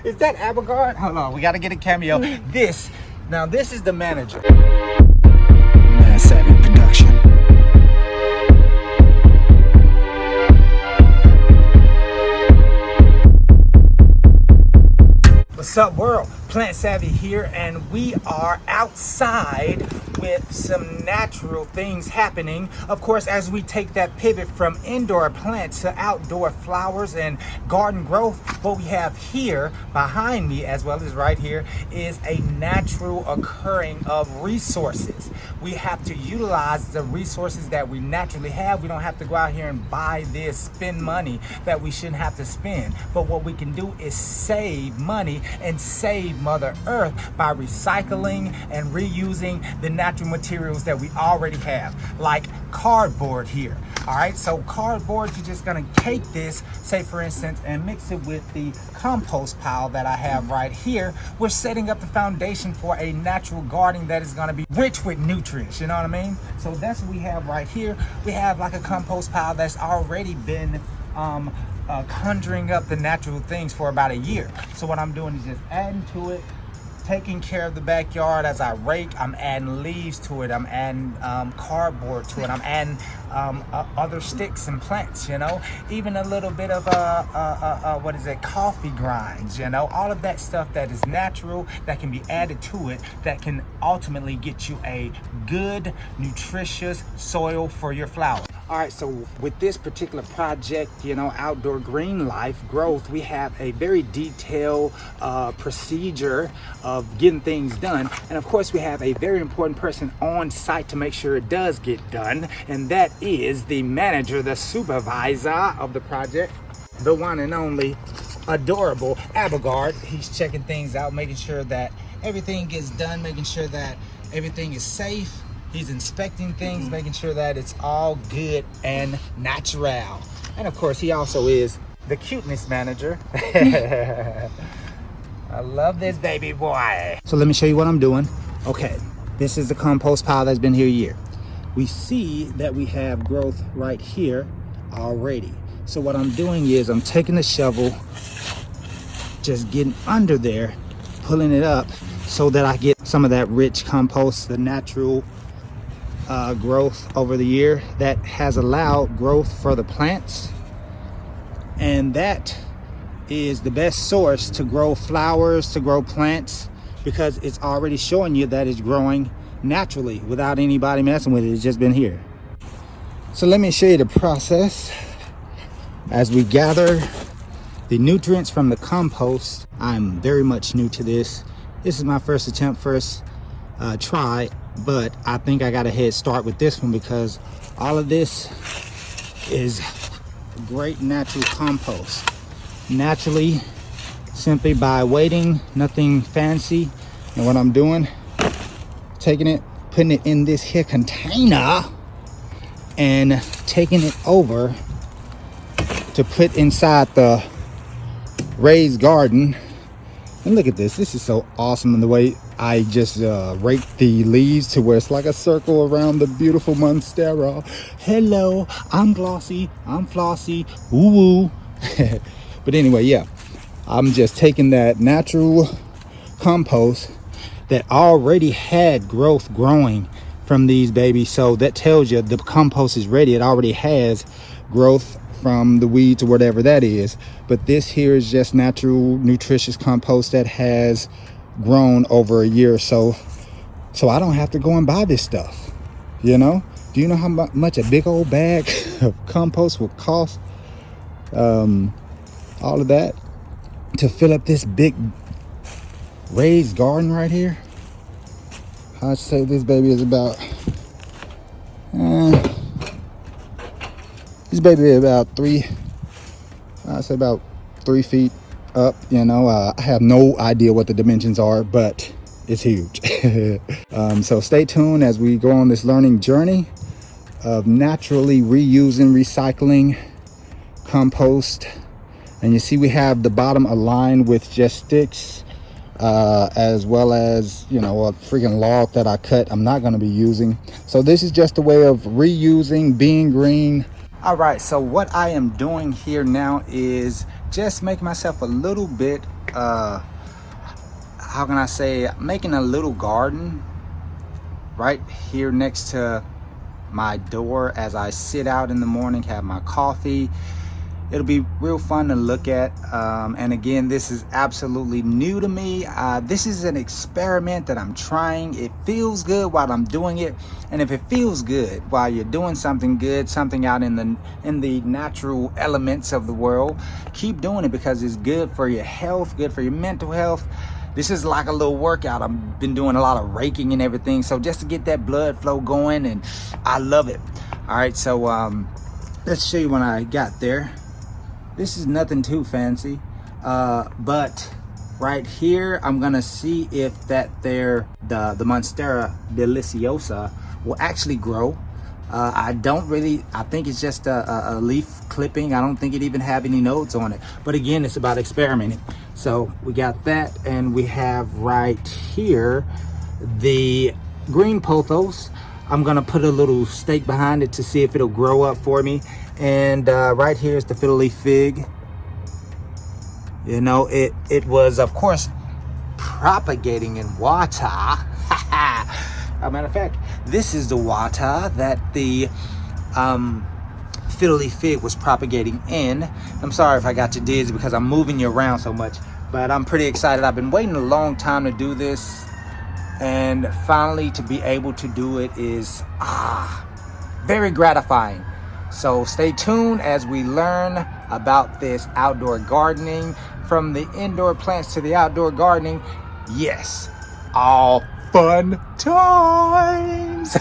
Is that Abelgard? Hold on, we gotta get a cameo. This is the manager. Man Savvy Production. What's up, world? Plant Savvy here, and we are outside with some natural things happening. Of course, as we take that pivot from indoor plants to outdoor flowers and garden growth, what we have here behind me, as well as right here, is a natural occurring of resources. We have to utilize the resources that we naturally have. We don't have to go out here and buy this, spend money that we shouldn't have to spend. But what we can do is save money and save Mother Earth by recycling and reusing the natural materials that we already have, like cardboard here. All right, so cardboard, you're just gonna take this, say for instance, and mix it with the compost pile that I have right here. We're setting up the foundation for a natural garden that is gonna be rich with nutrients, you know what I mean? So that's what we have right here. We have like a compost pile that's already been conjuring up the natural things for about a year. So what I'm doing is just adding to it, taking care of the backyard. As I rake, I'm adding leaves to it, I'm adding cardboard to it, I'm adding other sticks and plants, you know, even a little bit of coffee grinds, you know, all of that stuff that is natural, that can be added to it, that can ultimately get you a good, nutritious soil for your flowers. All right, so with this particular project, you know, Outdoor Green Life Growth, we have a very detailed procedure of getting things done. And of course, we have a very important person on site to make sure it does get done. And that is the manager, the supervisor of the project, the one and only adorable Abelgard. He's checking things out, making sure that everything gets done, making sure that everything is safe. He's inspecting things, making sure that it's all good and natural. And of course, he also is the cuteness manager. I love this baby boy. So let me show you what I'm doing. Okay, this is the compost pile that's been here a year. We see that we have growth right here already. So what I'm doing is I'm taking the shovel, just getting under there, pulling it up so that I get some of that rich compost, the natural growth over the year that has allowed growth for the plants. And that is the best source to grow flowers, to grow plants, because it's already showing you that it's growing naturally without anybody messing with it. It's just been here. So let me show you the process as we gather the nutrients from the compost. I'm very much new to this. This is my first attempt, first try, but I think I got a head start with this one because all of this is great natural compost. Naturally, simply by waiting, nothing fancy. And what I'm doing, taking it, putting it in this here container and taking it over to put inside the raised garden. And look at this, this is so awesome in the way I just raked the leaves to where it's like a circle around the beautiful monstera. Hello, I'm glossy, I'm flossy, woo woo. But anyway, yeah, I'm just taking that natural compost that already had growth growing from these babies. So that tells you the compost is ready. It already has growth from the weeds or whatever that is. But this here is just natural, nutritious compost that has grown over a year or so. So I don't have to go and buy this stuff, you know? Do you know how much a big old bag of compost will cost? All of that to fill up this big raised garden right here. I'd say this baby is about this baby is about I'd say about 3 feet up, you know. I have no idea what the dimensions are, but it's huge. So stay tuned as we go on this learning journey of naturally reusing, recycling compost. And you see we have the bottom aligned with just sticks, as well as, you know, a freaking log that I cut I'm not going to be using. So this is just a way of reusing, being green. All right, so what I am doing here now is just making myself a little bit, how can I say, making a little garden right here next to my door as I sit out in the morning, have my coffee. It'll be real fun to look at. And again, this is absolutely new to me. This is an experiment that I'm trying. It feels good while I'm doing it. And if it feels good while you're doing something good, something out in the natural elements of the world, keep doing it, because it's good for your health, good for your mental health. This is like a little workout. I've been doing a lot of raking and everything, so just to get that blood flow going, and I love it. All right, so let's show you when I got there. This is nothing too fancy, but right here I'm gonna see if the Monstera deliciosa will actually grow. I think it's just a leaf clipping. I don't think it even have any nodes on it. But again, it's about experimenting. So we got that, and we have right here the green pothos. I'm gonna put a little stake behind it to see if it'll grow up for me. And right here is the fiddle leaf fig. You know, it was, of course, propagating in water. As a matter of fact, this is the water that the fiddle leaf fig was propagating in. I'm sorry if I got you dizzy because I'm moving you around so much, but I'm pretty excited. I've been waiting a long time to do this, and finally to be able to do it is very gratifying. So stay tuned as we learn about this outdoor gardening, from the indoor plants to the outdoor gardening. Yes, all fun times.